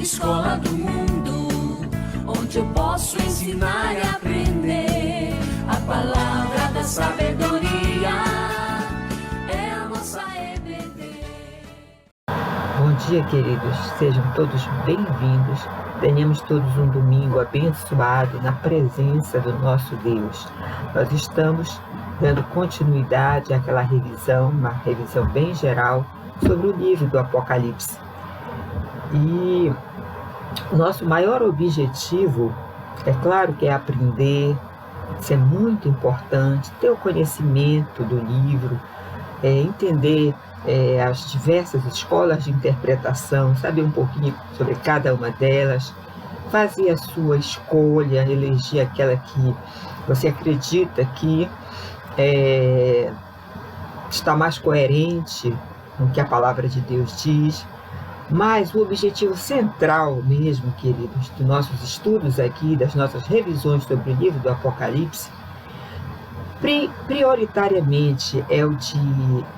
escola do mundo, onde eu posso ensinar e aprender. A palavra da sabedoria é a nossa EBD. Bom dia, queridos. Sejam todos bem-vindos. Tenhamos todos um domingo abençoado na presença do nosso Deus. Nós estamos dando continuidade àquela revisão, uma revisão bem geral sobre o livro do Apocalipse. E nosso maior objetivo, é claro que é aprender, isso é muito importante, ter o conhecimento do livro, entender as diversas escolas de interpretação, saber um pouquinho sobre cada uma delas, fazer a sua escolha, eleger aquela que você acredita que está mais coerente com o que a palavra de Deus diz. Mas o objetivo central mesmo, queridos, dos nossos estudos aqui, das nossas revisões sobre o livro do Apocalipse, prioritariamente é o de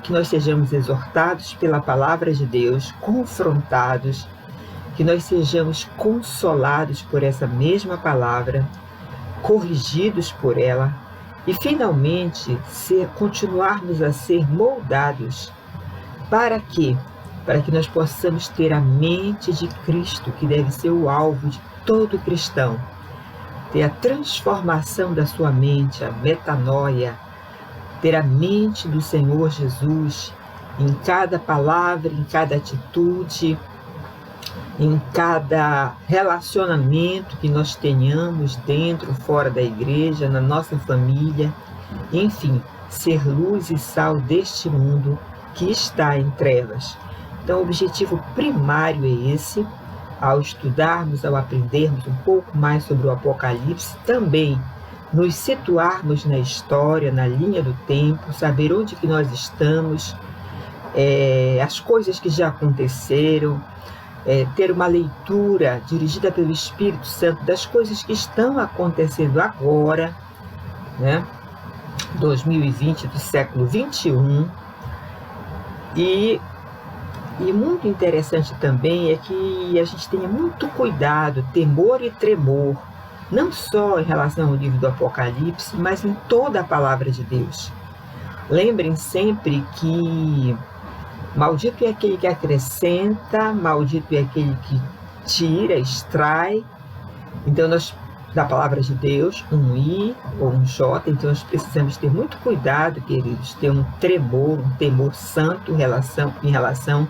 que nós sejamos exortados pela palavra de Deus, confrontados, que nós sejamos consolados por essa mesma palavra, corrigidos por ela e, finalmente, continuarmos a ser moldados. Para quê? Para que nós possamos ter a mente de Cristo, que deve ser o alvo de todo cristão. Ter a transformação da sua mente, a metanoia, ter a mente do Senhor Jesus em cada palavra, em cada atitude, em cada relacionamento que nós tenhamos dentro, fora da igreja, na nossa família, enfim, ser luz e sal deste mundo que está em trevas. Então, o objetivo primário é esse. Ao estudarmos, ao aprendermos um pouco mais sobre o Apocalipse, também nos situarmos na história, na linha do tempo, saber onde que nós estamos, as coisas que já aconteceram, ter uma leitura dirigida pelo Espírito Santo das coisas que estão acontecendo agora, né? 2020, do século 21, E muito interessante também é que a gente tenha muito cuidado, temor e tremor, não só em relação ao livro do Apocalipse, mas em toda a palavra de Deus. Lembrem sempre que maldito é aquele que acrescenta, maldito é aquele que tira, extrai. Então, da palavra de Deus, um I ou um J, então nós precisamos ter muito cuidado, queridos, ter um temor santo em relação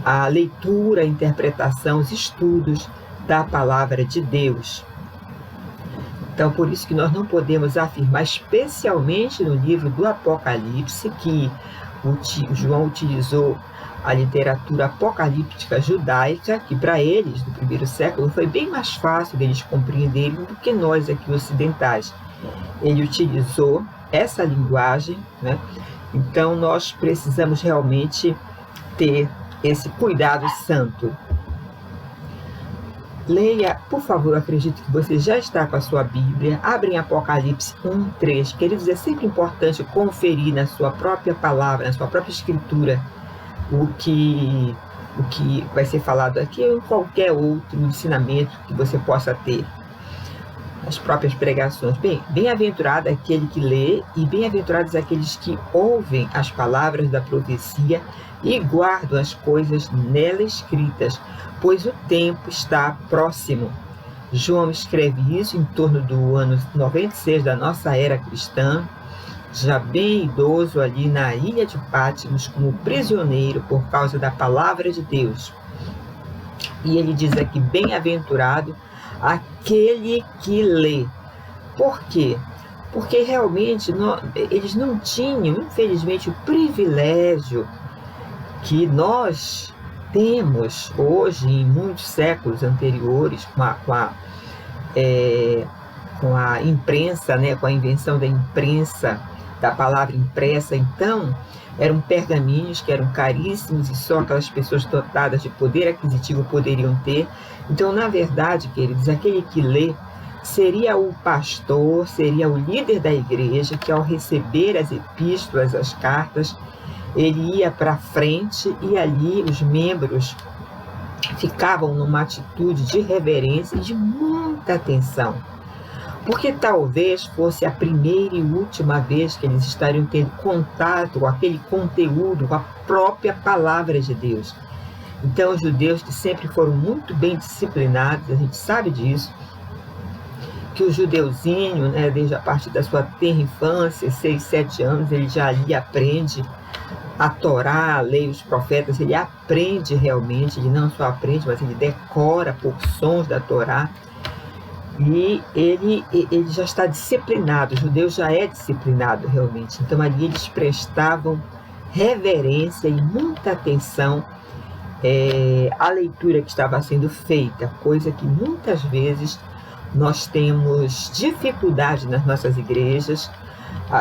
à leitura, à interpretação, os estudos da palavra de Deus. Então, por isso que nós não podemos afirmar, especialmente no livro do Apocalipse, que João utilizou a literatura apocalíptica judaica, que para eles, do primeiro século, foi bem mais fácil deles compreenderem do que nós aqui ocidentais. Ele utilizou essa linguagem, né? Então nós precisamos realmente ter esse cuidado santo. Leia, por favor, acredito que você já está com a sua Bíblia. Abrem Apocalipse 1:3. Queridos, é sempre importante conferir na sua própria palavra, na sua própria escritura, o que vai ser falado aqui ou em qualquer outro ensinamento que você possa ter. As próprias pregações. Bem-aventurado aquele que lê e bem-aventurados aqueles que ouvem as palavras da profecia e guardam as coisas nela escritas, pois o tempo está próximo. João escreve isso em torno do ano 96 da nossa era cristã, já bem idoso ali na ilha de Patmos, como prisioneiro por causa da palavra de Deus. E ele diz aqui, bem-aventurado aquele que lê. Por quê? Porque realmente eles não tinham, infelizmente, o privilégio que nós temos hoje, em muitos séculos anteriores, com a imprensa, né, com a invenção da imprensa, da palavra impressa. Então, eram pergaminhos que eram caríssimos e só aquelas pessoas dotadas de poder aquisitivo poderiam ter. Então, na verdade, queridos, aquele que lê seria o pastor, seria o líder da igreja, que ao receber as epístolas, as cartas, ele ia para frente e ali os membros ficavam numa atitude de reverência e de muita atenção, porque talvez fosse a primeira e última vez que eles estariam tendo contato com aquele conteúdo, com a própria palavra de Deus. Então, os judeus que sempre foram muito bem disciplinados, a gente sabe disso, que o judeuzinho, né, desde a partir da sua tenra infância, 6, 7 anos, ele já ali aprende a Torá, a lei, os profetas, ele aprende realmente, ele não só aprende, mas ele decora porções da Torá, e ele já está disciplinado, o judeu já é disciplinado realmente. Então ali eles prestavam reverência e muita atenção à leitura que estava sendo feita, coisa que muitas vezes nós temos dificuldade nas nossas igrejas.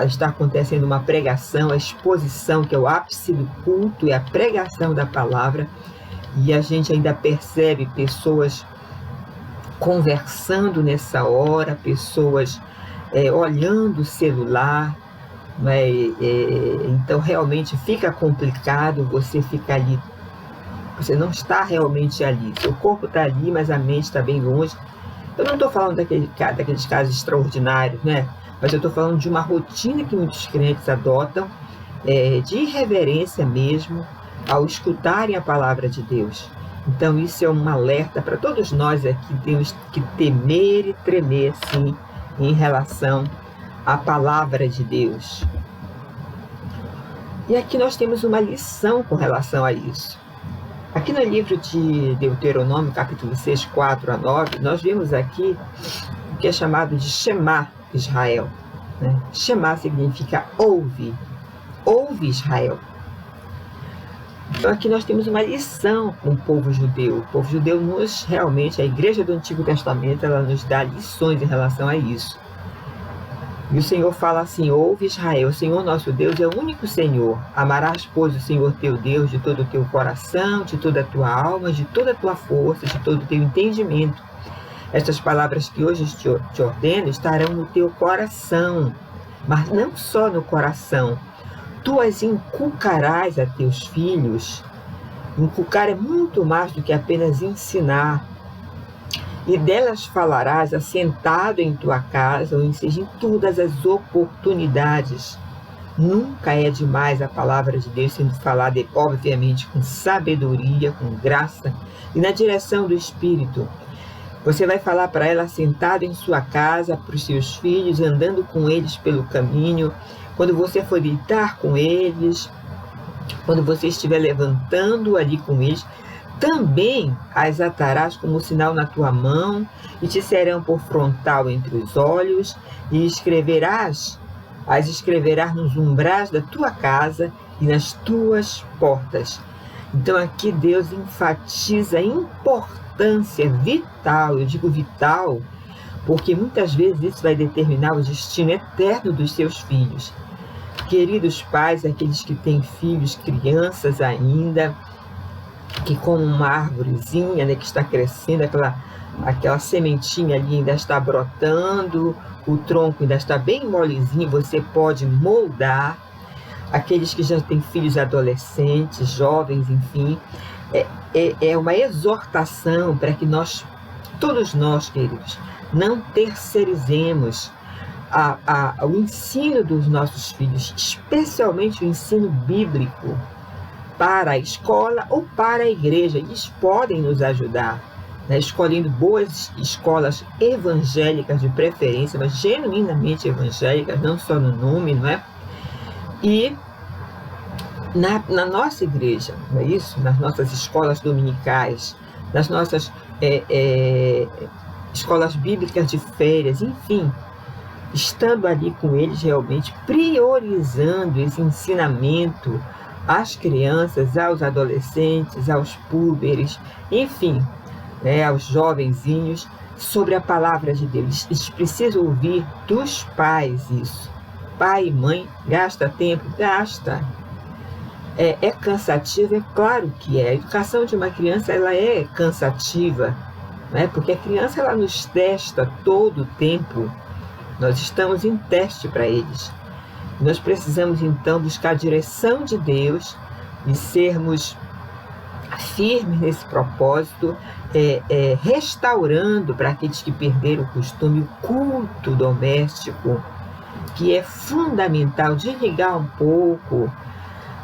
Está acontecendo uma pregação, a exposição, que é o ápice do culto, é a pregação da palavra, e a gente ainda percebe pessoas conversando nessa hora, pessoas olhando o celular, né? Então realmente fica complicado, você fica ali, você não está realmente ali, seu corpo está ali, mas a mente está bem longe. Eu não estou falando daqueles casos extraordinários, né? Mas eu estou falando de uma rotina que muitos crentes adotam, de irreverência mesmo, ao escutarem a palavra de Deus. Então isso é um alerta para todos nós aqui, temos que temer e tremer, sim, em relação à palavra de Deus. E aqui nós temos uma lição com relação a isso. Aqui no livro de Deuteronômio, capítulo 6, 4 a 9, nós vemos aqui o que é chamado de Shema Israel. Né? Shema significa ouve, ouve Israel. Então aqui nós temos uma lição com o povo judeu. O povo judeu realmente, a igreja do Antigo Testamento, ela nos dá lições em relação a isso. E o Senhor fala assim: ouve Israel, o Senhor nosso Deus é o único Senhor. Amarás, pois, o Senhor teu Deus de todo o teu coração, de toda a tua alma, de toda a tua força, de todo o teu entendimento. Estas palavras que hoje te ordeno estarão no teu coração, mas não só no coração. Tu as inculcarás a teus filhos. Inculcar é muito mais do que apenas ensinar. E delas falarás assentado em tua casa, ou seja, em todas as oportunidades. Nunca é demais a palavra de Deus sendo falada, obviamente, com sabedoria, com graça e na direção do Espírito. Você vai falar para ela sentado em sua casa, para os seus filhos, andando com eles pelo caminho, quando você for deitar com eles, quando você estiver levantando ali com eles. Também as atarás como sinal na tua mão, e te serão por frontal entre os olhos, e as escreverás nos umbrais da tua casa e nas tuas portas. Então aqui Deus enfatiza a importância vital, eu digo vital, porque muitas vezes isso vai determinar o destino eterno dos seus filhos. Queridos pais, aqueles que têm filhos, crianças ainda, que como uma árvorezinha, né, que está crescendo, aquela sementinha ali ainda está brotando, o tronco ainda está bem molezinho, você pode moldar. Aqueles que já têm filhos adolescentes, jovens, enfim, é uma exortação para que todos nós, queridos, não terceirizemos o ensino dos nossos filhos, especialmente o ensino bíblico, para a escola ou para a igreja. Eles podem nos ajudar, né, escolhendo boas escolas evangélicas de preferência, mas genuinamente evangélicas, não só no nome, não é? E na nossa igreja, não é isso? Nas nossas escolas dominicais, nas nossas escolas bíblicas de férias, enfim, estando ali com eles realmente, priorizando esse ensinamento às crianças, aos adolescentes, aos púberes, enfim, aos jovenzinhos, sobre a palavra de Deus. Eles precisam ouvir dos pais isso. Pai e mãe, gasta tempo? Gasta. É cansativo? É claro que é. A educação de uma criança, ela é cansativa, né? Porque a criança, ela nos testa todo o tempo. Nós estamos em teste para eles. Nós precisamos, então, buscar a direção de Deus e sermos firmes nesse propósito, restaurando para aqueles que perderam o costume o culto doméstico, que é fundamental, desligar um pouco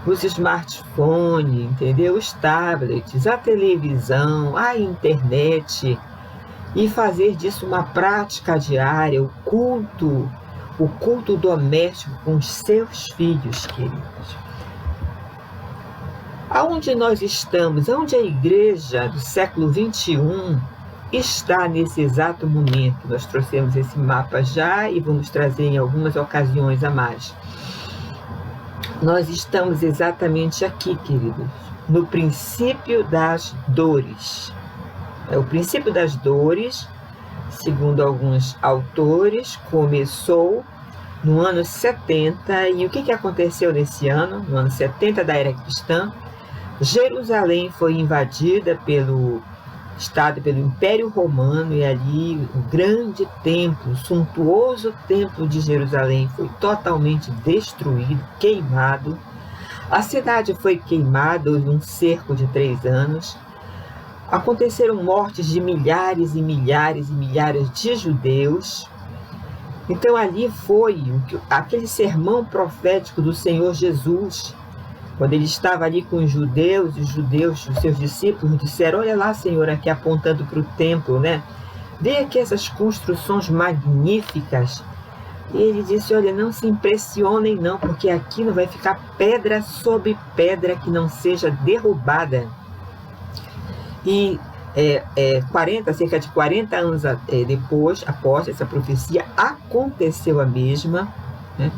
os smartphones, entendeu? Os tablets, a televisão, a internet, e fazer disso uma prática diária, o culto doméstico com os seus filhos, queridos. Aonde nós estamos, aonde a igreja do século XXI está nesse exato momento? Nós trouxemos esse mapa já e vamos trazer em algumas ocasiões a mais. Nós estamos exatamente aqui, queridos, no princípio das dores. O princípio das dores, segundo alguns autores, começou no ano 70. E o que aconteceu nesse ano? No ano 70 da era cristã, Jerusalém foi invadida pelo Império Romano, e ali o grande templo, o suntuoso templo de Jerusalém foi totalmente destruído, queimado. A cidade foi queimada em um cerco de 3 anos. Aconteceram mortes de milhares e milhares e milhares de judeus. Então ali foi aquele sermão profético do Senhor Jesus, quando ele estava ali com os judeus, os seus discípulos, disseram: olha lá, Senhor, aqui apontando para o templo, né? Vê aqui essas construções magníficas. E ele disse: olha, não se impressionem não, porque aqui não vai ficar pedra sobre pedra que não seja derrubada. E cerca de 40 anos depois, após essa profecia, aconteceu a mesma, né?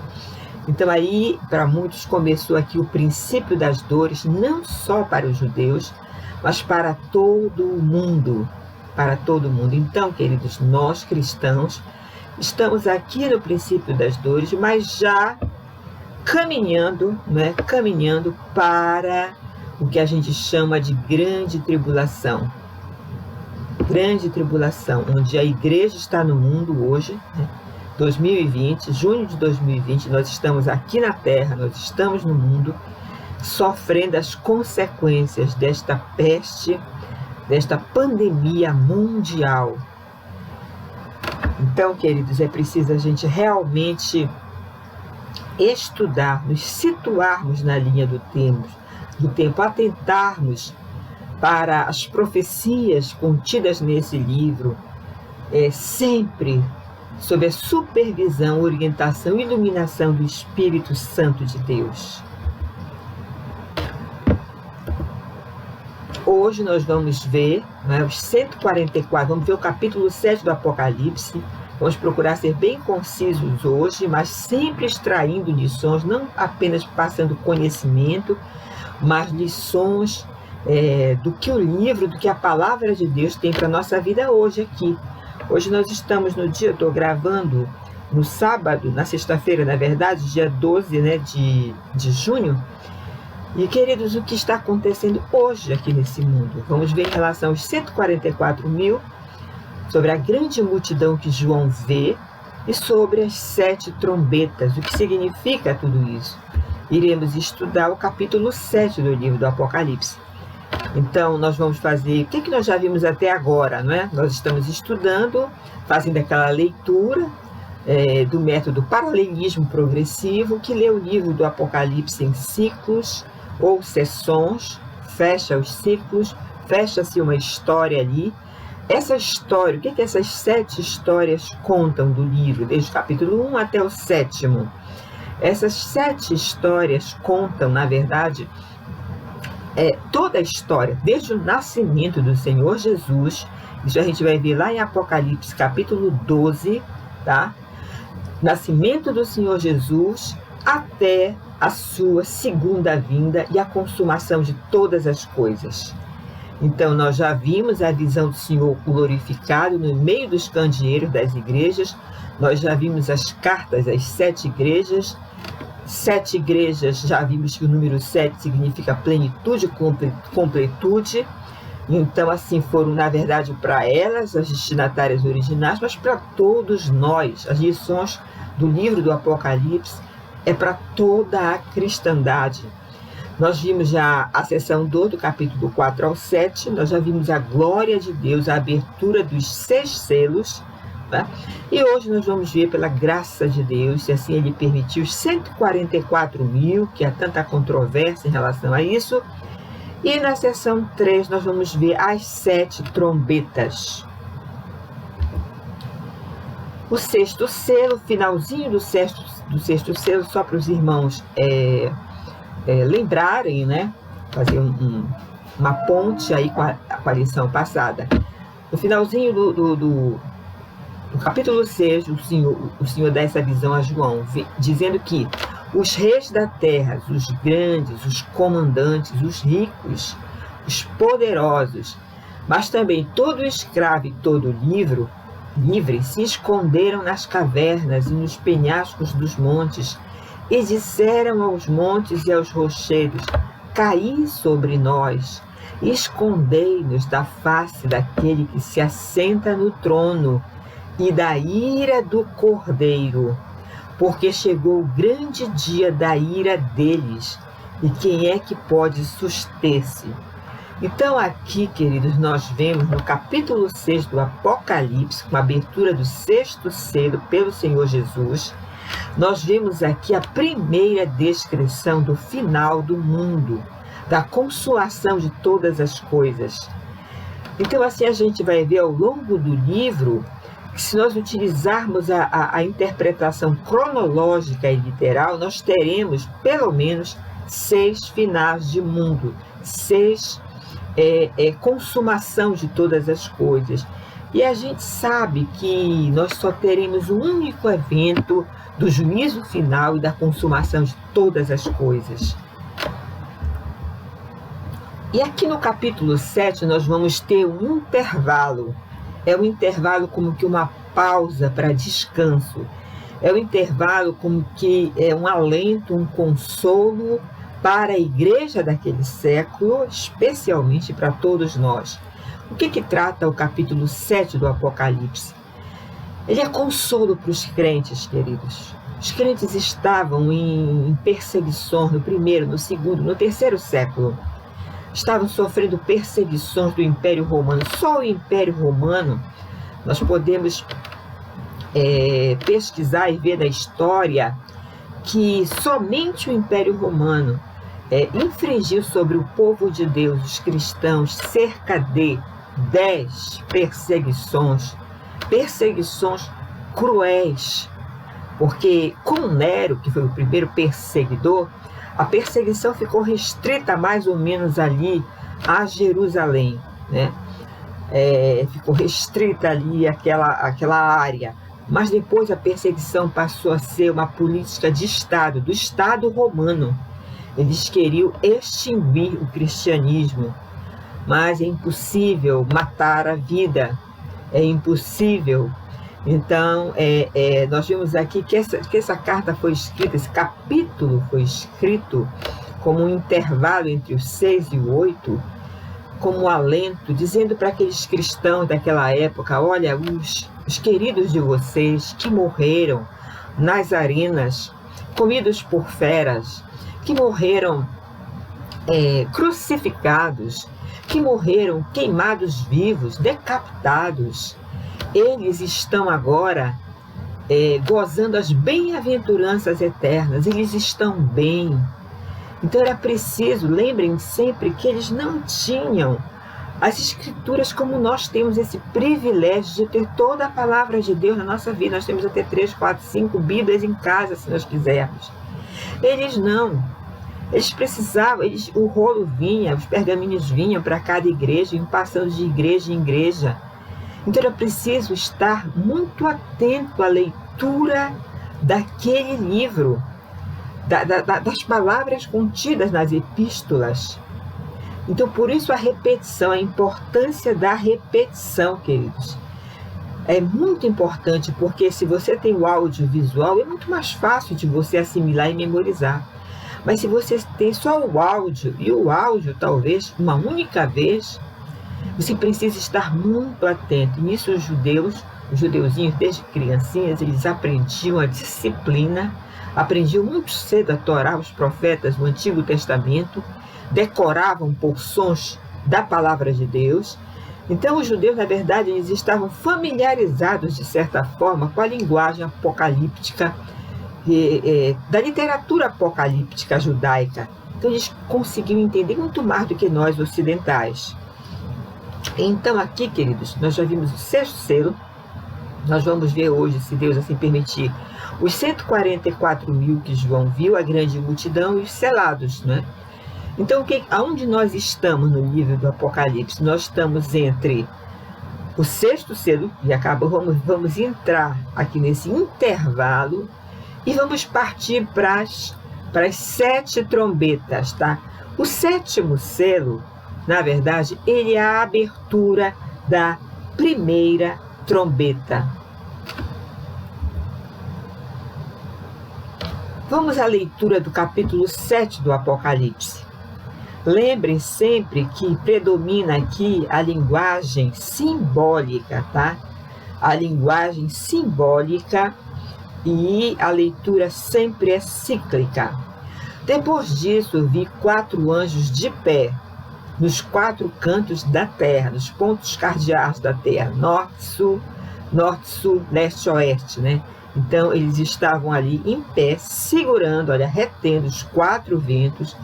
Então aí, para muitos, começou aqui o princípio das dores, não só para os judeus, mas para todo o mundo, para todo o mundo. Então, queridos, nós cristãos estamos aqui no princípio das dores, mas já caminhando, né, caminhando para o que a gente chama de grande tribulação. Grande tribulação, onde a igreja está no mundo hoje, né? 2020, junho de 2020, nós estamos aqui na Terra, nós estamos no mundo, sofrendo as consequências desta peste, desta pandemia mundial. Então, queridos, é preciso a gente realmente estudar, nos situarmos na linha do tempo, atentarmos para as profecias contidas nesse livro, sempre sob a supervisão, orientação e iluminação do Espírito Santo de Deus. Hoje nós vamos ver, né, os 144, vamos ver o capítulo 7 do Apocalipse. Vamos procurar ser bem concisos hoje, mas sempre extraindo lições, não apenas passando conhecimento, mas lições do que o livro, do que a palavra de Deus tem para a nossa vida hoje aqui. Hoje nós estamos no dia, eu estou gravando no sábado, na sexta-feira, na verdade, dia 12, né, de junho. E, queridos, o que está acontecendo hoje aqui nesse mundo? Vamos ver em relação aos 144 mil, sobre a grande multidão que João vê e sobre as 7 trombetas. O que significa tudo isso? Iremos estudar o capítulo 7 do livro do Apocalipse. Então, nós vamos fazer o que nós já vimos até agora, não é? Nós estamos estudando, fazendo aquela leitura do método paralelismo progressivo, que lê o livro do Apocalipse em ciclos ou sessões, fecha os ciclos, fecha-se uma história ali. Essa história, o que essas 7 histórias contam do livro, desde o capítulo 1 até o 7º? Essas 7 histórias contam, na verdade, toda a história, desde o nascimento do Senhor Jesus. Isso a gente vai ver lá em Apocalipse, capítulo 12, tá? Nascimento do Senhor Jesus até a sua segunda vinda e a consumação de todas as coisas. Então, nós já vimos a visão do Senhor glorificado no meio dos candeeiros das igrejas. Nós já vimos as cartas às 7 igrejas. 7 igrejas, já vimos que o número 7 significa plenitude, completude. Então, assim, foram, na verdade, para elas, as destinatárias originais, mas para todos nós. As lições do livro do Apocalipse é para toda a cristandade. Nós vimos já a seção 2, do capítulo 4 ao 7, nós já vimos a glória de Deus, a abertura dos 6 selos, tá? E hoje nós vamos ver, pela graça de Deus, se assim Ele permitiu, os 144.000, que há tanta controvérsia em relação a isso. E na seção 3 nós vamos ver as 7 trombetas. O 6º selo, finalzinho do sexto selo, só para os irmãos lembrarem, né? Fazer uma ponte aí com a lição passada. No finalzinho do capítulo 6, o Senhor dá essa visão a João, dizendo que os reis da terra, os grandes, os comandantes, os ricos, os poderosos, mas também todo escravo e todo livre, se esconderam nas cavernas e nos penhascos dos montes, e disseram aos montes e aos rochedos: caí sobre nós, e escondei-nos da face daquele que se assenta no trono e da ira do Cordeiro, porque chegou o grande dia da ira deles, e quem é que pode suster-se? Então aqui, queridos, nós vemos no capítulo 6 do Apocalipse, com a abertura do 6º selo pelo Senhor Jesus, nós vemos aqui a primeira descrição do final do mundo, da consumação de todas as coisas. Então assim a gente vai ver ao longo do livro que, se nós utilizarmos a interpretação cronológica e literal, nós teremos pelo menos 6 finais de mundo, 6 consumação de todas as coisas. E a gente sabe que nós só teremos um único evento do juízo final e da consumação de todas as coisas. E aqui no capítulo 7 nós vamos ter um intervalo. É um intervalo como que uma pausa para descanso. É um intervalo como que é um alento, um consolo para a igreja daquele século, especialmente para todos nós. O que trata o capítulo 7 do Apocalipse? Ele é consolo para os crentes, queridos. Os crentes estavam em perseguições no primeiro, no segundo, no terceiro século. Estavam sofrendo perseguições do Império Romano. Só o Império Romano, nós podemos pesquisar e ver da história que somente o Império Romano infringiu sobre o povo de Deus, os cristãos, cerca de 10 perseguições cruéis, porque com Nero, que foi o primeiro perseguidor, a perseguição ficou restrita mais ou menos ali a Jerusalém, né? Ficou restrita ali aquela área, mas depois a perseguição passou a ser uma política de Estado, do Estado romano. Eles queriam extinguir o cristianismo, mas é impossível matar a vida, é impossível. Então, nós vimos aqui que essa carta foi escrita, esse capítulo foi escrito como um intervalo entre o 6 e o 8, como um alento, dizendo para aqueles cristãos daquela época: olha, os queridos de vocês que morreram nas arenas, comidos por feras, que morreram crucificados, que morreram queimados vivos, decapitados, eles estão agora gozando as bem-aventuranças eternas, eles estão bem. Então era preciso, lembrem sempre que eles não tinham as escrituras como nós temos esse privilégio de ter toda a palavra de Deus na nossa vida. Nós temos até 3, 4, 5 Bíblias em casa, se nós quisermos. Eles não. Eles precisavam, o rolo vinha, os pergaminhos vinham para cada igreja, iam passando de igreja em igreja. Então era preciso estar muito atento à leitura daquele livro, das palavras contidas nas epístolas. Então, por isso a repetição, a importância da repetição, queridos. É muito importante, porque se você tem o audiovisual, é muito mais fácil de você assimilar e memorizar. Mas se você tem só o áudio, e o áudio talvez uma única vez, você precisa estar muito atento. Nisso os judeuzinhos, desde criancinhas, eles aprendiam a disciplina, aprendiam muito cedo a Torá, os profetas do Antigo Testamento, decoravam porções da palavra de Deus. Então, os judeus, na verdade, eles estavam familiarizados, de certa forma, com a linguagem apocalíptica, da literatura apocalíptica judaica. Então, eles conseguiam entender muito mais do que nós ocidentais. Então, aqui, queridos, nós já vimos o sexto selo. Nós vamos ver hoje, se Deus assim permitir, os 144 mil que João viu, a grande multidão e os selados, né? Então, aonde nós estamos no livro do Apocalipse? Nós estamos entre o sexto selo, e vamos entrar aqui nesse intervalo, e vamos partir para as 7 trombetas, tá? O sétimo selo, na verdade, ele é a abertura da primeira trombeta. Vamos à leitura do capítulo 7 do Apocalipse. Lembrem sempre que predomina aqui a linguagem simbólica, tá? A linguagem simbólica, e a leitura sempre é cíclica. Depois disso, vi 4 anjos de pé, nos 4 cantos da terra, nos pontos cardeais da terra, norte, sul, leste, oeste, né? Então, eles estavam ali em pé, segurando, retendo os 4 ventos,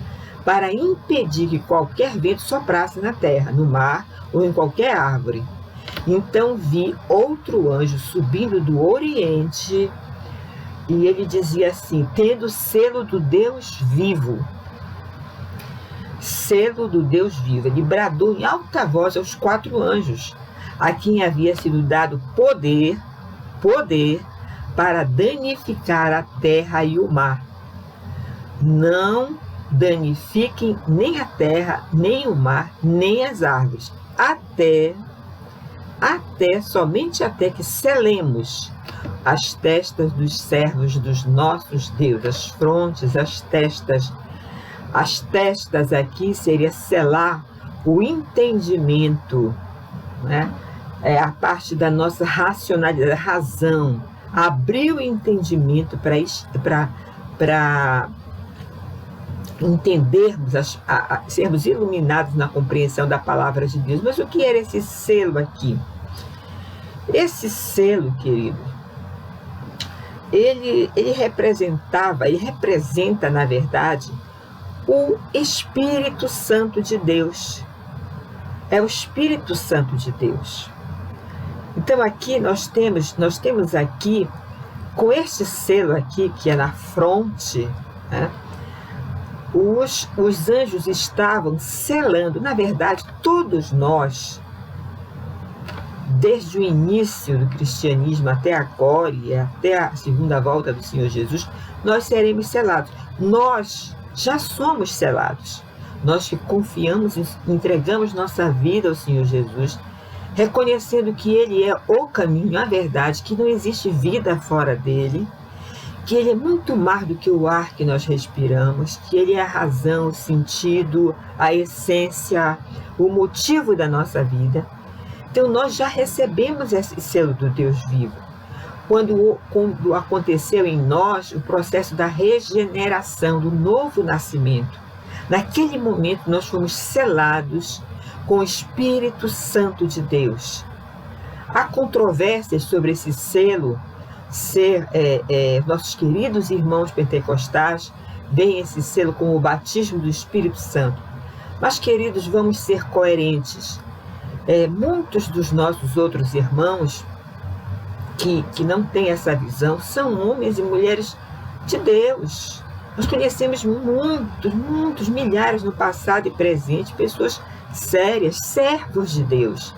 para impedir que qualquer vento soprasse na terra, no mar ou em qualquer árvore. Então vi outro anjo subindo do oriente, e ele dizia assim, tendo selo do Deus vivo. Selo do Deus vivo. Ele bradou em alta voz aos 4 anjos, a quem havia sido dado poder para danificar a terra e o mar. Não danifiquem nem a terra, nem o mar, nem as árvores, somente até que selemos as testas dos servos dos nossos deuses, as frontes, as testas. As testas aqui seria selar o entendimento, né? É a parte da nossa racionalidade, razão, abrir o entendimento para entendermos, sermos iluminados na compreensão da palavra de Deus. Mas o que era esse selo aqui? Esse selo, querido, ele representa, na verdade, o Espírito Santo de Deus. É o Espírito Santo de Deus. Então aqui nós temos aqui, com este selo aqui, que é na fronte, né? Os anjos estavam selando, na verdade, todos nós, desde o início do cristianismo até agora e até a segunda volta do Senhor Jesus, nós seremos selados. Nós já somos selados. Nós que confiamos, entregamos nossa vida ao Senhor Jesus, reconhecendo que Ele é o caminho, a verdade, que não existe vida fora dEle, que Ele é muito mais do que o ar que nós respiramos, que Ele é a razão, o sentido, a essência, o motivo da nossa vida. Então nós já recebemos esse selo do Deus vivo. Quando aconteceu em nós o processo da regeneração, do novo nascimento, naquele momento nós fomos selados com o Espírito Santo de Deus. Há controvérsias sobre esse selo nossos queridos irmãos pentecostais veem esse selo como o batismo do Espírito Santo. Mas, queridos, vamos ser coerentes. Muitos dos nossos outros irmãos que não têm essa visão são homens e mulheres de Deus. Nós conhecemos muitos, milhares no passado e presente, pessoas sérias, servos de Deus,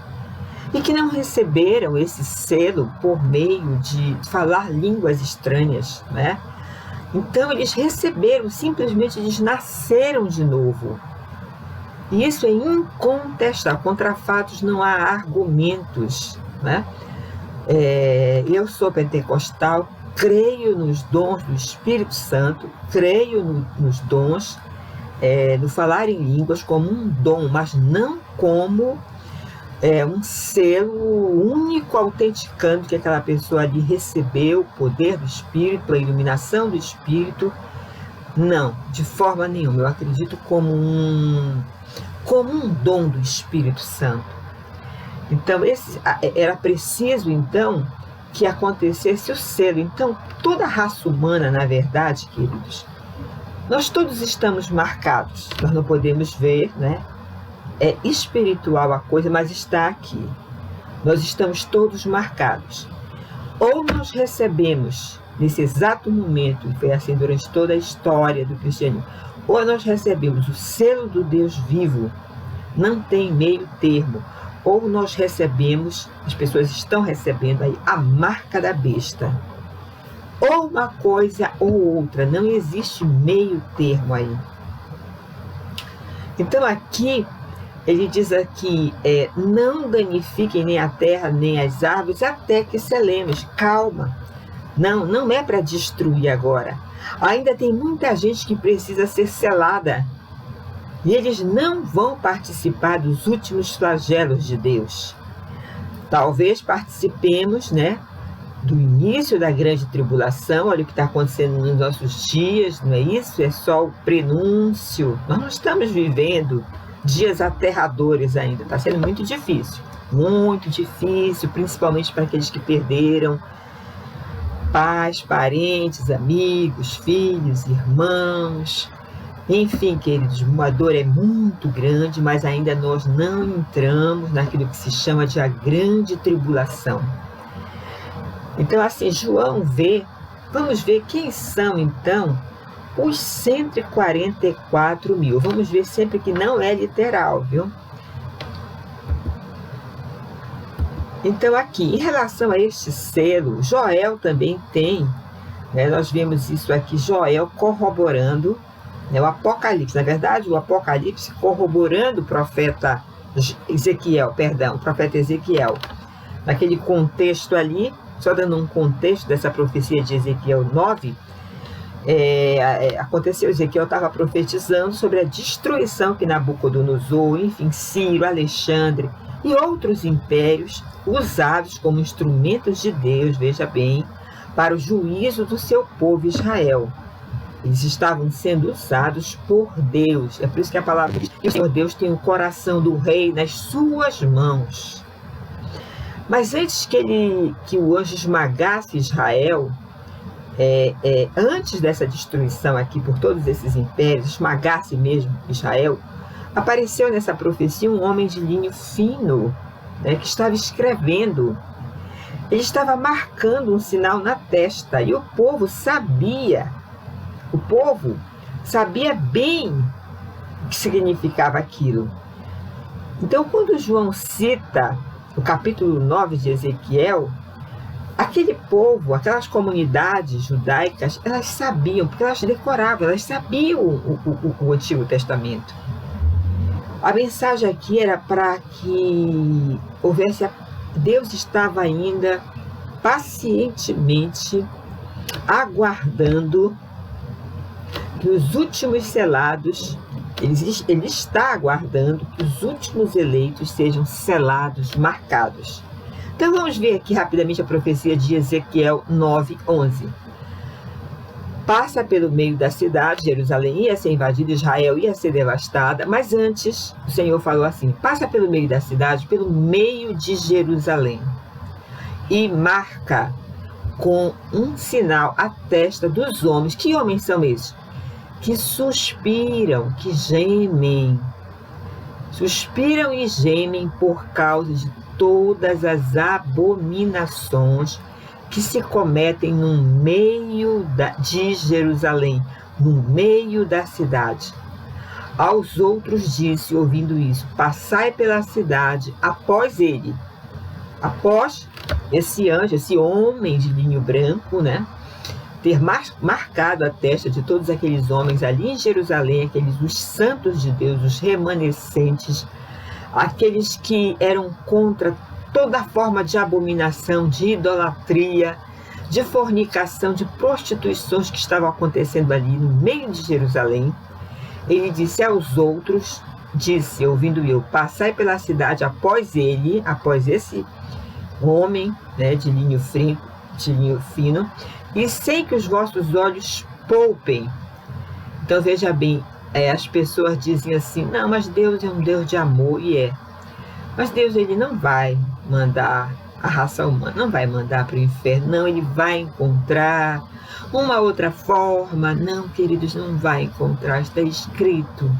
e que não receberam esse selo por meio de falar línguas estranhas, né? Então eles receberam, simplesmente eles nasceram de novo. E isso é incontestável. Contra fatos não há argumentos, né? Eu sou pentecostal, creio nos dons do Espírito Santo, creio nos dons, no falar em línguas como um dom, mas não como um selo único autenticando que aquela pessoa ali recebeu o poder do Espírito, a iluminação do Espírito. Não, de forma nenhuma. Eu acredito como um dom do Espírito Santo. Então, era preciso, então, que acontecesse o selo. Então, toda a raça humana, na verdade, queridos, nós todos estamos marcados. Nós não podemos ver, né? É espiritual a coisa, mas está aqui. Nós estamos todos marcados. Ou nós recebemos, nesse exato momento, e foi assim durante toda a história do cristianismo, ou nós recebemos o selo do Deus vivo, não tem meio termo, ou nós recebemos, as pessoas estão recebendo aí, a marca da besta. Ou uma coisa ou outra, não existe meio termo aí. Então aqui, ele diz aqui, não danifiquem nem a terra, nem as árvores, até que selemos. Calma, não é para destruir agora. Ainda tem muita gente que precisa ser selada. E eles não vão participar dos últimos flagelos de Deus. Talvez participemos, né, do início da grande tribulação, olha o que está acontecendo nos nossos dias, não é isso? É só o prenúncio. Nós não estamos vivendo dias aterradores ainda, está sendo muito difícil, principalmente para aqueles que perderam pais, parentes, amigos, filhos, irmãos. Enfim, queridos, uma dor é muito grande, mas ainda nós não entramos naquilo que se chama de a grande tribulação. Então, assim, João vamos ver quem são, então, os 144 mil. Vamos ver sempre que não é literal, viu? Então, aqui, em relação a este selo, Joel também tem, né, nós vemos isso aqui, Joel corroborando, né, o Apocalipse, na verdade, o Apocalipse corroborando o profeta Ezequiel, naquele contexto ali, só dando um contexto dessa profecia de Ezequiel 9, aconteceu, Ezequiel estava profetizando sobre a destruição que Nabucodonosor, enfim, Ciro, Alexandre e outros impérios usados como instrumentos de Deus, veja bem, para o juízo do seu povo Israel. Eles estavam sendo usados por Deus. É por isso que a palavra diz que o Senhor Deus tem o coração do rei nas suas mãos. Mas antes que o anjo esmagasse Israel, antes dessa destruição aqui por todos esses impérios, esmagasse mesmo Israel, apareceu nessa profecia um homem de linho fino, né, que estava escrevendo. Ele estava marcando um sinal na testa e o povo sabia bem o que significava aquilo. Então, quando João cita o capítulo 9 de Ezequiel, aquele povo, aquelas comunidades judaicas, elas sabiam, porque elas decoravam, elas sabiam o Antigo Testamento. A mensagem aqui era para que houvesse, Deus estava ainda pacientemente aguardando que os últimos selados, ele está aguardando que os últimos eleitos sejam selados, marcados. Então vamos ver aqui rapidamente a profecia de Ezequiel 9:11. Passa pelo meio da cidade, Jerusalém ia ser invadida, Israel ia ser devastada, mas antes o Senhor falou assim: passa pelo meio da cidade, pelo meio de Jerusalém, e marca com um sinal a testa dos homens. Que homens são esses? Que suspiram, que gemem. Suspiram e gemem por causa de todas as abominações que se cometem no meio de Jerusalém, no meio da cidade. Aos outros disse, ouvindo isso: passai pela cidade após ele. Após esse anjo, esse homem de linho branco, né, ter marcado a testa de todos aqueles homens ali em Jerusalém, os santos de Deus, os remanescentes, aqueles que eram contra toda forma de abominação, de idolatria, de fornicação, de prostituições que estavam acontecendo ali no meio de Jerusalém. Ele disse aos outros: disse, ouvindo eu, passai pela cidade após esse homem, né, de linho fino, e sem que os vossos olhos poupem. Então veja bem, as pessoas dizem assim, não, mas Deus é um Deus de amor, e é. Mas Deus, ele não vai mandar a raça humana, não vai mandar para o inferno, não, ele vai encontrar uma outra forma. Não, queridos, não vai encontrar, está escrito.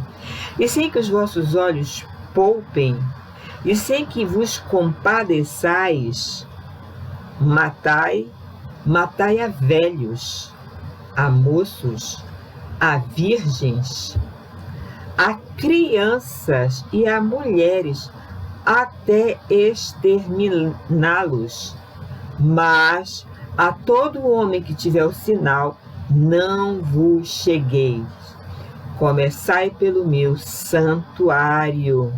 E sem que os vossos olhos poupem, e sem que vos compadeçais, matai a velhos, a moços, a virgens, a crianças e a mulheres, até exterminá-los. Mas a todo homem que tiver o sinal, não vos chegueis. Começai pelo meu santuário.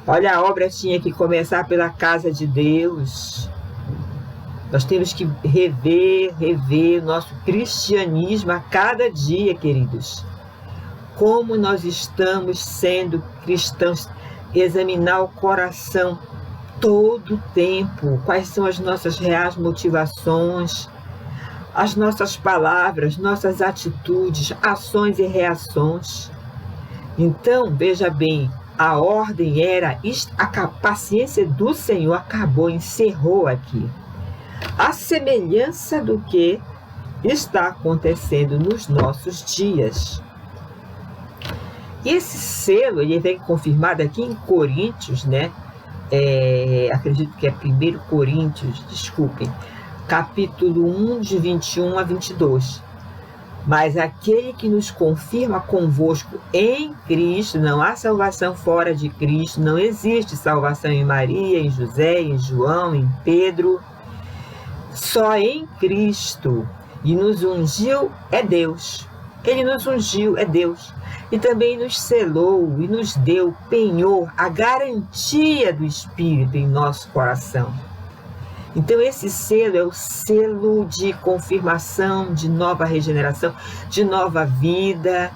Olha, a obra tinha que começar pela casa de Deus. Nós temos que rever nosso cristianismo a cada dia, queridos. Como nós estamos sendo cristãos, examinar o coração todo o tempo, quais são as nossas reais motivações, as nossas palavras, nossas atitudes, ações e reações. Então, veja bem, a ordem era, a paciência do Senhor acabou, encerrou aqui. A semelhança do que está acontecendo nos nossos dias. E esse selo, ele vem confirmado aqui em Coríntios, né? Acredito que é 1 Coríntios, desculpem, capítulo 1, de 21 a 22. Mas aquele que nos confirma convosco em Cristo, não há salvação fora de Cristo, não existe salvação em Maria, em José, em João, em Pedro, só em Cristo. E nos ungiu é Deus. Ele nos ungiu, é Deus. E também nos selou e nos deu penhor, a garantia do Espírito em nosso coração. Então esse selo é o selo de confirmação, de nova regeneração, de nova vida.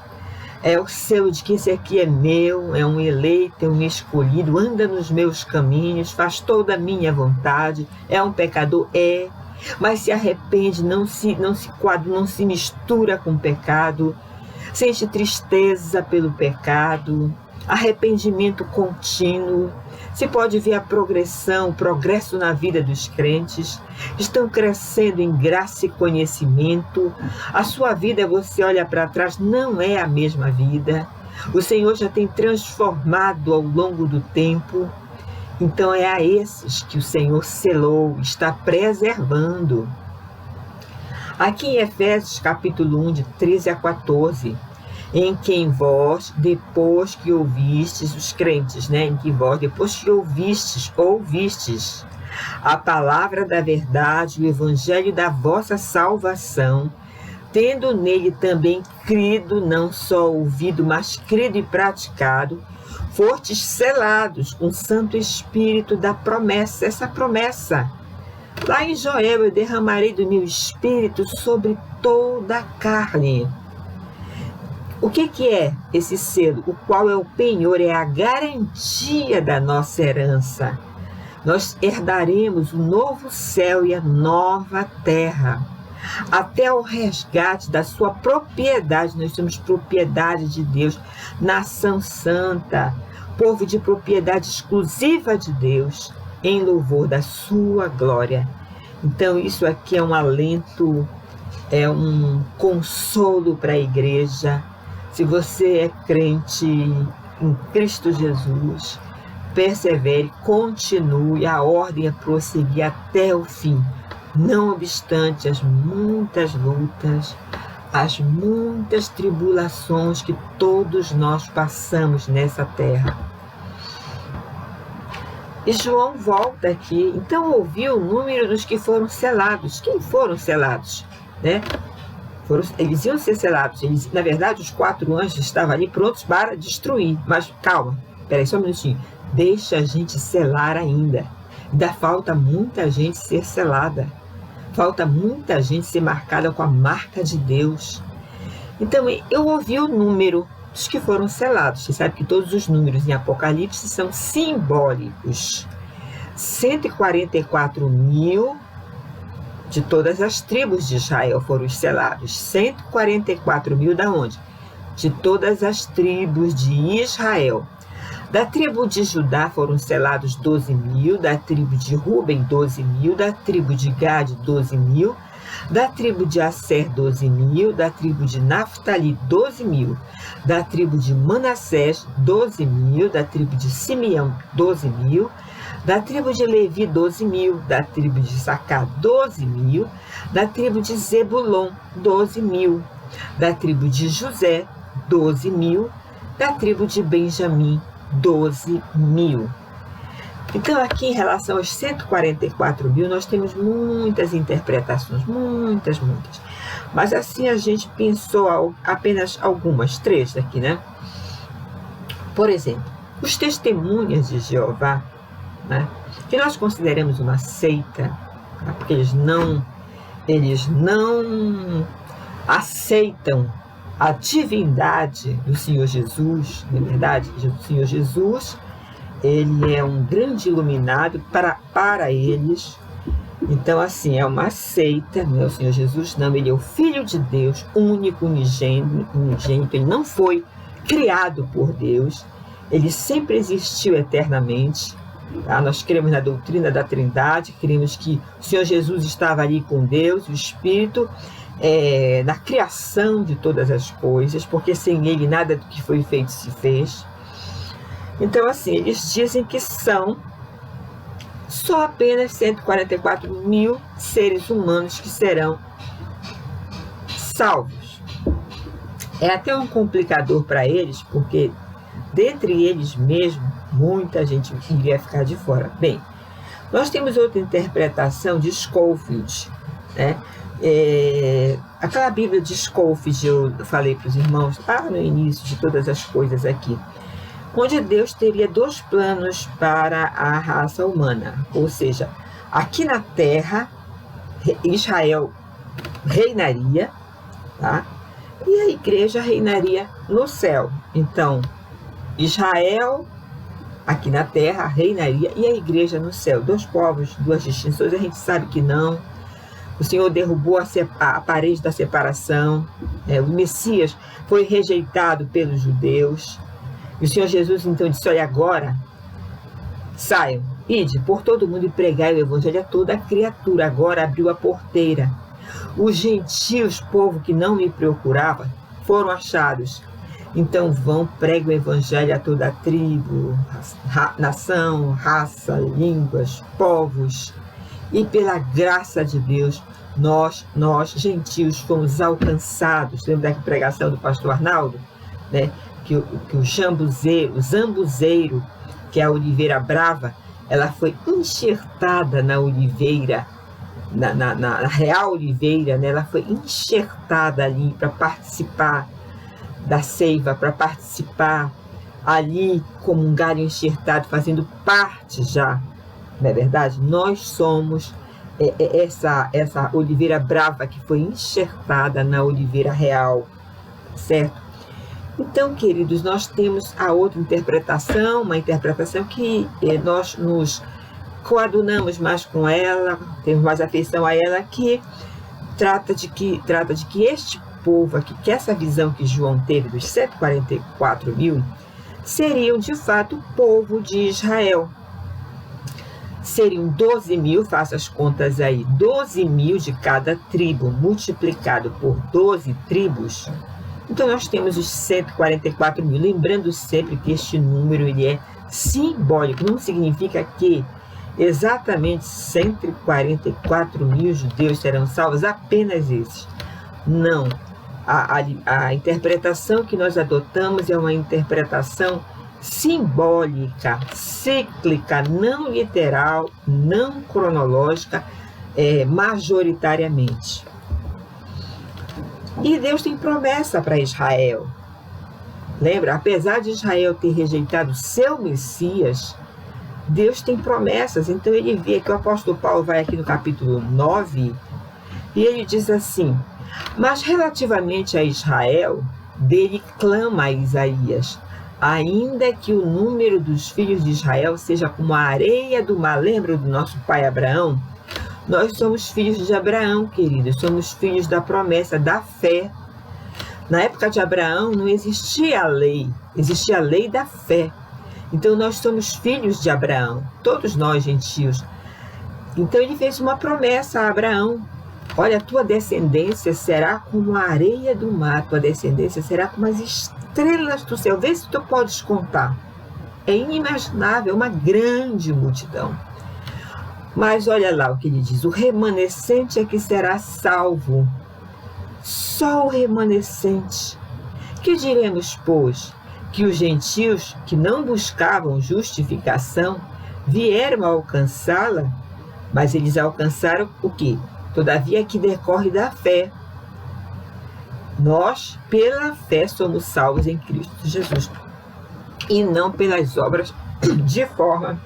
É o selo de que esse aqui é meu, é um eleito, é um escolhido, anda nos meus caminhos, faz toda a minha vontade, é um pecador, mas se arrepende, não se mistura com o pecado, sente tristeza pelo pecado, arrependimento contínuo. Se pode ver a progressão, o progresso na vida dos crentes, estão crescendo em graça e conhecimento. A sua vida, você olha para trás, não é a mesma vida. O Senhor já tem transformado ao longo do tempo. Então é a esses que o Senhor selou, está preservando. Aqui em Efésios capítulo 1, de 13 a 14, em quem vós, depois que ouvistes, os crentes, né? Em que vós, depois que ouvistes a palavra da verdade, o evangelho da vossa salvação, tendo nele também crido, não só ouvido, mas crido e praticado, fostes selados com o Santo Espírito da promessa. Essa promessa, lá em Joel, eu derramarei do meu Espírito sobre toda a carne. O que é esse selo? O qual é o penhor, é a garantia da nossa herança. Nós herdaremos o novo céu e a nova terra, até o resgate da sua propriedade. Nós somos propriedade de Deus, nação santa, povo de propriedade exclusiva de Deus, em louvor da sua glória. Então isso aqui é um alento, é um consolo para a igreja. Se você é crente em Cristo Jesus, persevere, continue, a ordem é prosseguir até o fim, não obstante as muitas lutas, as muitas tribulações que todos nós passamos nessa terra. E João volta aqui, então ouviu o número dos que foram selados. Quem foram selados? Né? Eles iam ser selados. Na verdade, os 4 anjos estavam ali prontos para destruir. Mas calma, peraí só um minutinho. Deixa a gente selar ainda. Ainda falta muita gente ser selada. Falta muita gente ser marcada com a marca de Deus. Então, eu ouvi o número dos que foram selados. Você sabe que todos os números em Apocalipse são simbólicos. 144.000 de todas as tribos de Israel foram selados. 144.000 da onde? De todas as tribos de Israel. Da tribo de Judá foram selados 12.000, da tribo de Ruben 12.000, da tribo de Gade 12.000, da tribo de Asser 12.000, da tribo de Naftali 12.000, da tribo de Manassés 12.000, da tribo de Simeão 12.000, da tribo de Levi 12.000, da tribo de Issacar 12.000, da tribo de Zebulon 12.000, da tribo de José 12.000, da tribo de Benjamim 12.000. Então, aqui em relação aos 144.000, nós temos muitas interpretações, muitas. Mas assim a gente pensou apenas algumas, 3 aqui, né? Por exemplo, os testemunhas de Jeová, né, que nós consideramos uma seita, tá? Porque eles não aceitam a divindade do Senhor Jesus, na verdade, o Senhor Jesus, ele é um grande iluminado para eles. Então, assim, é uma seita, não é o Senhor Jesus, não, ele é o Filho de Deus, único, unigênito, ele não foi criado por Deus, ele sempre existiu eternamente. Tá? Nós cremos na doutrina da Trindade, cremos que o Senhor Jesus estava ali com Deus, o Espírito, na criação de todas as coisas, porque sem ele nada do que foi feito se fez. Então, assim, eles dizem que são só apenas 144.000 seres humanos que serão salvos. É até um complicador para eles, porque dentre eles mesmo, muita gente iria ficar de fora. Bem, nós temos outra interpretação de Scofield, né? Aquela Bíblia de Scofield, eu falei para os irmãos lá no início de todas as coisas aqui, onde Deus teria 2 planos para a raça humana, ou seja, aqui na terra, Israel reinaria, tá? E a igreja reinaria no céu. Então, Israel aqui na terra reinaria e a igreja no céu. 2 povos, 2 distinções, a gente sabe que não. O Senhor derrubou a parede da separação, o Messias foi rejeitado pelos judeus. E o Senhor Jesus então disse: olha, agora saiam, ide por todo mundo e pregai o evangelho a toda criatura. Agora abriu a porteira. Os gentios, povo que não me procurava, foram achados. Então vão, pregue o evangelho a toda tribo, nação, raça, línguas, povos. E pela graça de Deus, nós gentios, fomos alcançados. Lembra da pregação do pastor Arnaldo, né? Que o zambuzeiro, que é a oliveira brava, ela foi enxertada na oliveira, na real oliveira, né? Ela foi enxertada ali para participar da seiva, para participar ali como um galho enxertado, fazendo parte já, não é verdade? Nós somos essa oliveira brava que foi enxertada na oliveira real, certo? Então, queridos, nós temos a outra interpretação, uma interpretação que nós nos coadunamos mais com ela, temos mais afeição a ela, que trata de que este povo aqui, que essa visão que João teve dos 144.000, seriam de fato o povo de Israel. Seriam 12.000, faça as contas aí, 12.000 de cada tribo, multiplicado por 12 tribos. Então nós temos os 144.000, lembrando sempre que este número ele é simbólico, não significa que exatamente 144.000 judeus serão salvos, apenas esses. Não, a interpretação que nós adotamos é uma interpretação simbólica, cíclica, não literal, não cronológica, majoritariamente. E Deus tem promessa para Israel. Lembra? Apesar de Israel ter rejeitado seu Messias, Deus tem promessas. Então ele vê que o apóstolo Paulo vai aqui no capítulo 9 e ele diz assim: mas relativamente a Israel, dele clama a Isaías: ainda que o número dos filhos de Israel seja como a areia do mar. Lembra do nosso pai Abraão? Nós somos filhos de Abraão, queridos, somos filhos da promessa, da fé. Na época de Abraão não existia a lei, existia a lei da fé. Então nós somos filhos de Abraão, todos nós gentios. Então ele fez uma promessa a Abraão: olha, a tua descendência será como a areia do mar, a tua descendência será como as estrelas do céu. Vê se tu podes contar. É inimaginável, uma grande multidão. Mas olha lá o que ele diz: o remanescente é que será salvo. Só o remanescente. Que diremos, pois? Que os gentios que não buscavam justificação vieram a alcançá-la, mas eles alcançaram o quê? Todavia que decorre da fé. Nós, pela fé, somos salvos em Cristo Jesus, e não pelas obras, de forma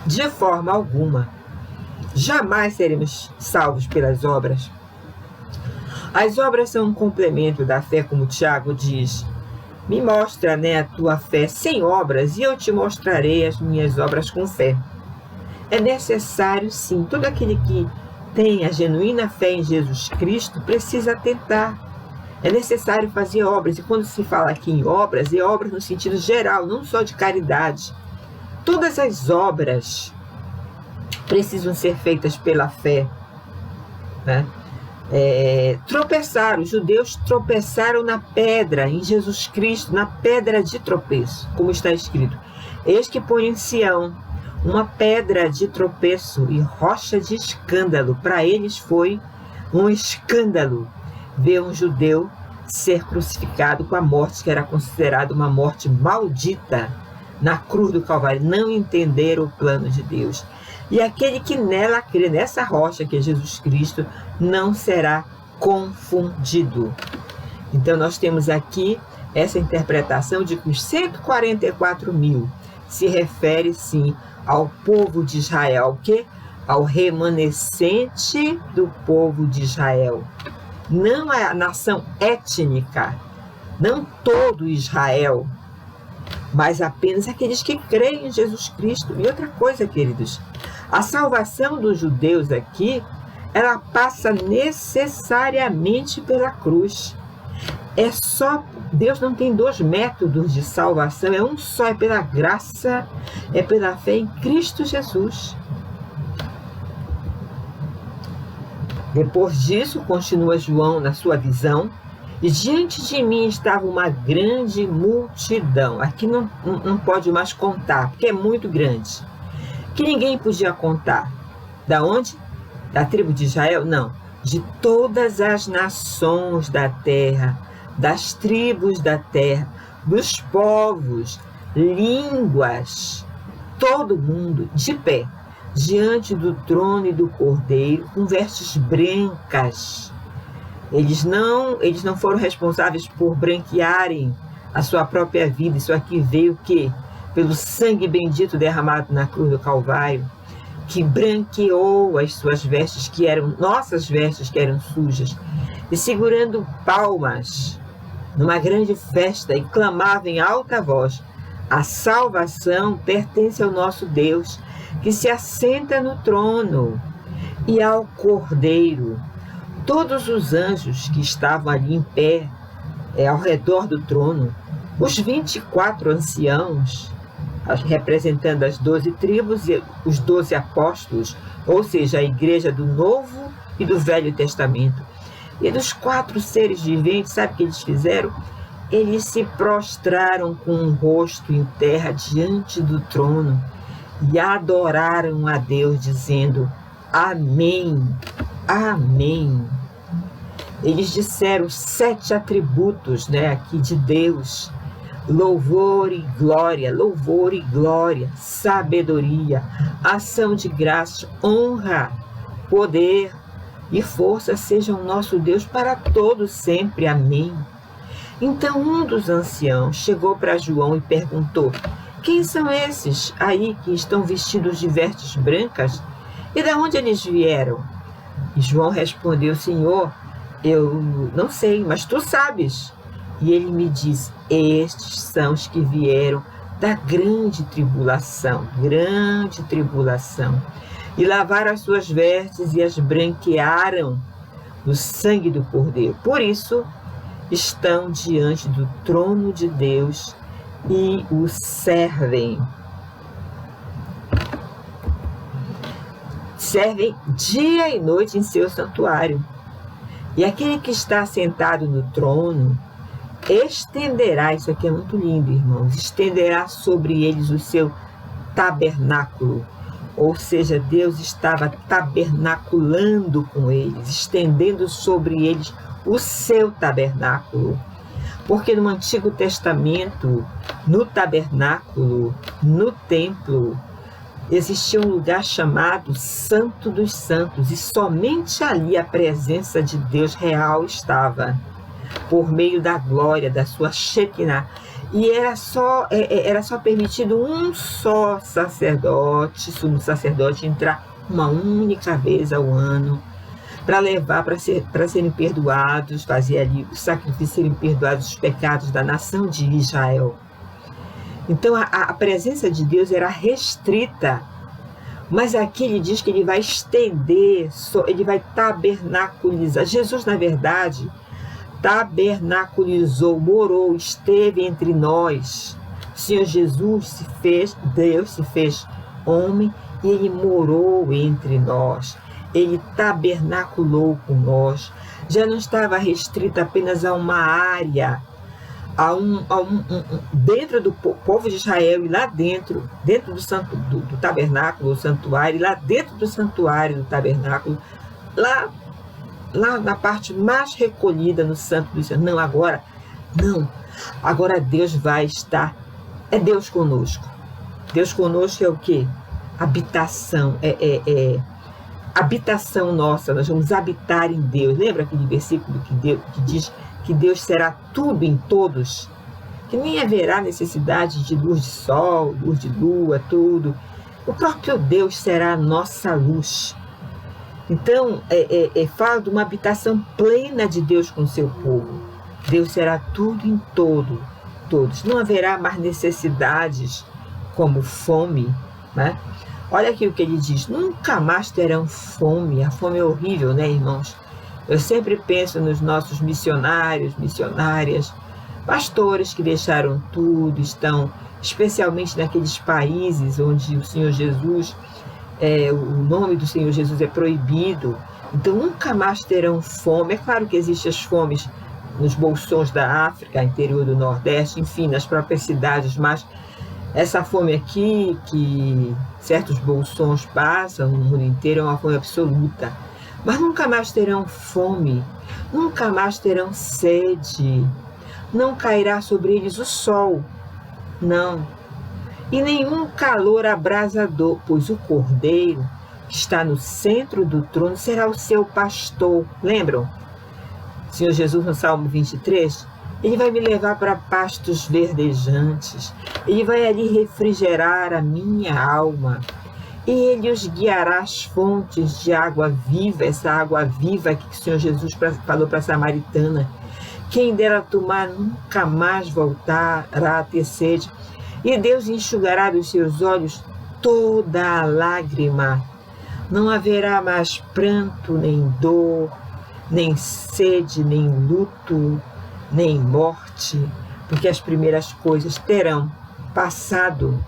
de forma alguma. Jamais seremos salvos pelas obras. As obras são um complemento da fé, como Tiago diz: me mostra, a tua fé sem obras, e eu te mostrarei as minhas obras com fé. É necessário, sim, todo aquele que tem a genuína fé em Jesus Cristo precisa tentar. É necessário fazer obras, e quando se fala aqui em obras, é obras no sentido geral, não só de caridade. Todas as obras precisam ser feitas pela fé, né? Tropeçaram, os judeus tropeçaram na pedra, em Jesus Cristo, na pedra de tropeço, como está escrito: eis que põe em Sião uma pedra de tropeço e rocha de escândalo. Para eles foi um escândalo ver um judeu ser crucificado com a morte que era considerada uma morte maldita na cruz do Calvário. Não entenderam o plano de Deus. E aquele que nela crê, nessa rocha que é Jesus Cristo, não será confundido. Então nós temos aqui essa interpretação de que os 144 mil se refere sim ao povo de Israel, que ao remanescente do povo de Israel, não a nação étnica, não todo Israel, mas apenas aqueles que creem em Jesus Cristo. E outra coisa, queridos, a salvação dos judeus aqui, ela passa necessariamente pela cruz. É só, Deus não tem dois métodos de salvação, é um só, é pela graça, é pela fé em Cristo Jesus. Depois disso, continua João na sua visão: e diante de mim estava uma grande multidão. Aqui não pode mais contar, porque é muito grande, que ninguém podia contar. Da onde? Da tribo de Israel? Não. De todas as nações da terra, das tribos da terra, dos povos, línguas, todo mundo de pé, diante do trono e do Cordeiro, com vestes brancas. Eles não foram responsáveis por branquearem a sua própria vida. Isso aqui veio o quê? Pelo sangue bendito derramado na cruz do Calvário, que branqueou as suas vestes, que eram nossas vestes, que eram sujas, e segurando palmas numa grande festa, e clamavam em alta voz: a salvação pertence ao nosso Deus, que se assenta no trono, e ao Cordeiro. Todos os anjos que estavam ali em pé, ao redor do trono, os 24 anciãos, representando as 12 tribos e os 12 apóstolos, ou seja, a igreja do Novo e do Velho Testamento. E dos 4 seres viventes, sabe o que eles fizeram? Eles se prostraram com o rosto em terra diante do trono e adoraram a Deus, dizendo: amém, amém. Eles disseram 7 atributos, aqui de Deus: louvor e glória, sabedoria, ação de graça, honra, poder e força sejam nosso Deus para todos sempre, amém. Então um dos anciãos chegou para João e perguntou: quem são esses aí que estão vestidos de vestes brancas? E de onde eles vieram? E João respondeu: Senhor, eu não sei, mas tu sabes. E ele me diz: estes são os que vieram da grande tribulação, e lavaram as suas vestes e as branquearam no sangue do Cordeiro. Por isso, estão diante do trono de Deus e o servem. Servem dia e noite em seu santuário. E aquele que está sentado no trono estenderá, isso aqui é muito lindo, irmãos, estenderá sobre eles o seu tabernáculo. Ou seja, Deus estava tabernaculando com eles, estendendo sobre eles o seu tabernáculo. Porque no Antigo Testamento, no tabernáculo, no templo, existia um lugar chamado Santo dos Santos, e somente ali a presença de Deus real estava, por meio da glória, da sua Shekinah. E era só permitido um só sacerdote, sumo sacerdote, entrar uma única vez ao ano, para levar, para serem perdoados, fazer ali o sacrifício, serem perdoados os pecados da nação de Israel. Então a presença de Deus era restrita, mas aqui ele diz que ele vai estender, ele vai tabernaculizar. Jesus, na verdade, tabernaculizou, morou, esteve entre nós. O Senhor Jesus Deus se fez homem e ele morou entre nós. Ele tabernaculou com nós. Já não estava restrito apenas a uma área, dentro do povo de Israel, e lá dentro do tabernáculo, o santuário, e lá dentro do santuário do tabernáculo, lá na parte mais recolhida, no Santo dos Santos. Não. Agora Deus vai estar, é Deus conosco. Deus conosco é o quê? Habitação, habitação nossa, nós vamos habitar em Deus. Lembra aquele versículo que diz que Deus será tudo em todos? Que nem haverá necessidade de luz de sol, luz de lua, tudo. O próprio Deus será a nossa luz. Então, fala de uma habitação plena de Deus com o seu povo. Deus será tudo em todos. Não haverá mais necessidades como fome, né? Olha aqui o que ele diz: nunca mais terão fome. A fome é horrível, né, irmãos? Eu sempre penso nos nossos missionários, missionárias, pastores que deixaram tudo, estão especialmente naqueles países onde o Senhor Jesus, o nome do Senhor Jesus é proibido. Então nunca mais terão fome. É claro que existem as fomes nos bolsões da África, interior do Nordeste, enfim, nas próprias cidades, mas essa fome aqui, que certos bolsões passam no mundo inteiro, é uma fome absoluta. Mas nunca mais terão fome, nunca mais terão sede, não cairá sobre eles o sol, não, e nenhum calor abrasador, pois o Cordeiro, que está no centro do trono, será o seu pastor. Lembram? O Senhor Jesus, no Salmo 23, ele vai me levar para pastos verdejantes, ele vai ali refrigerar a minha alma, e ele os guiará às fontes de água viva, essa água viva que o Senhor Jesus falou para a samaritana. Quem dera tomar nunca mais voltará a ter sede, e Deus enxugará dos seus olhos toda a lágrima. Não haverá mais pranto, nem dor, nem sede, nem luto, nem morte, porque as primeiras coisas terão passado.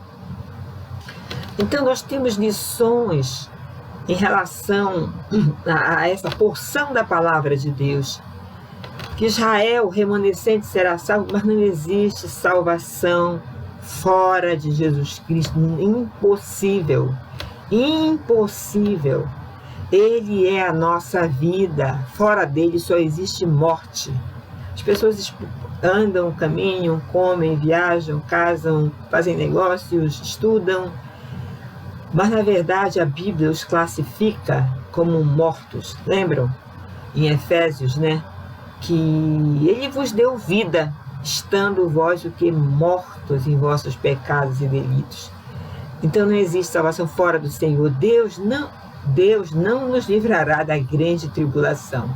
Então nós temos lições em relação a essa porção da palavra de Deus, que Israel, o remanescente, será salvo, mas não existe salvação fora de Jesus Cristo. Impossível. Ele é a nossa vida. Fora dele só existe morte. As pessoas andam, caminham, comem, viajam, casam, fazem negócios, estudam, mas na verdade a Bíblia os classifica como mortos. Lembram? Em Efésios, né? Que ele vos deu vida, estando vós o que mortos em vossos pecados e delitos. Então não existe salvação fora do Senhor. Deus não, Deus não nos livrará da grande tribulação.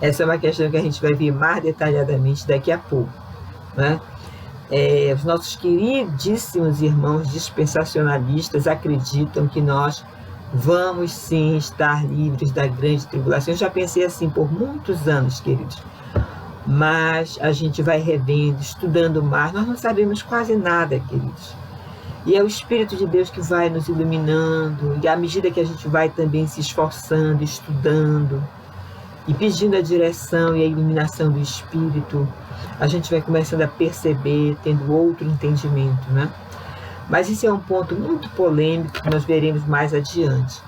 Essa é uma questão que a gente vai ver mais detalhadamente daqui a pouco, né? Os nossos queridíssimos irmãos dispensacionalistas acreditam que nós vamos sim estar livres da grande tribulação. Eu já pensei assim por muitos anos, queridos, mas a gente vai revendo, estudando mais, nós não sabemos quase nada, queridos. E é o Espírito de Deus que vai nos iluminando, e à medida que a gente vai também se esforçando, estudando, e pedindo a direção e a iluminação do Espírito, a gente vai começando a perceber, tendo outro entendimento, né? Mas isso é um ponto muito polêmico que nós veremos mais adiante.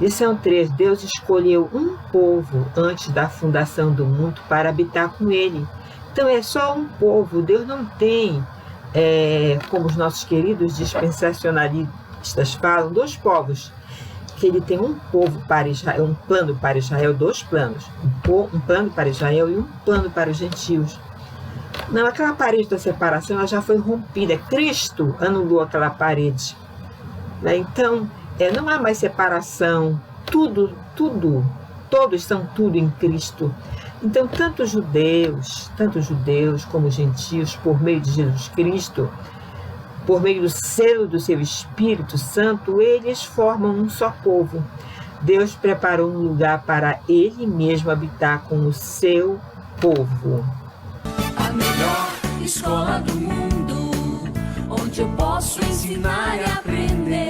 Lição 3. Deus escolheu um povo antes da fundação do mundo para habitar com ele. Então é só um povo. Deus não tem, como os nossos queridos dispensacionalistas falam, dois povos. Que ele tem um povo para Israel, um plano para Israel, dois planos. Um plano para Israel e um plano para os gentios. Não, aquela parede da separação ela já foi rompida. Cristo anulou aquela parede. Então, não há mais separação. Todos são tudo em Cristo. Então, tanto judeus como gentios, por meio de Jesus Cristo, por meio do selo do seu Espírito Santo, eles formam um só povo. Deus preparou um lugar para Ele mesmo habitar com o seu povo. A melhor escola do mundo, onde eu posso ensinar e aprender.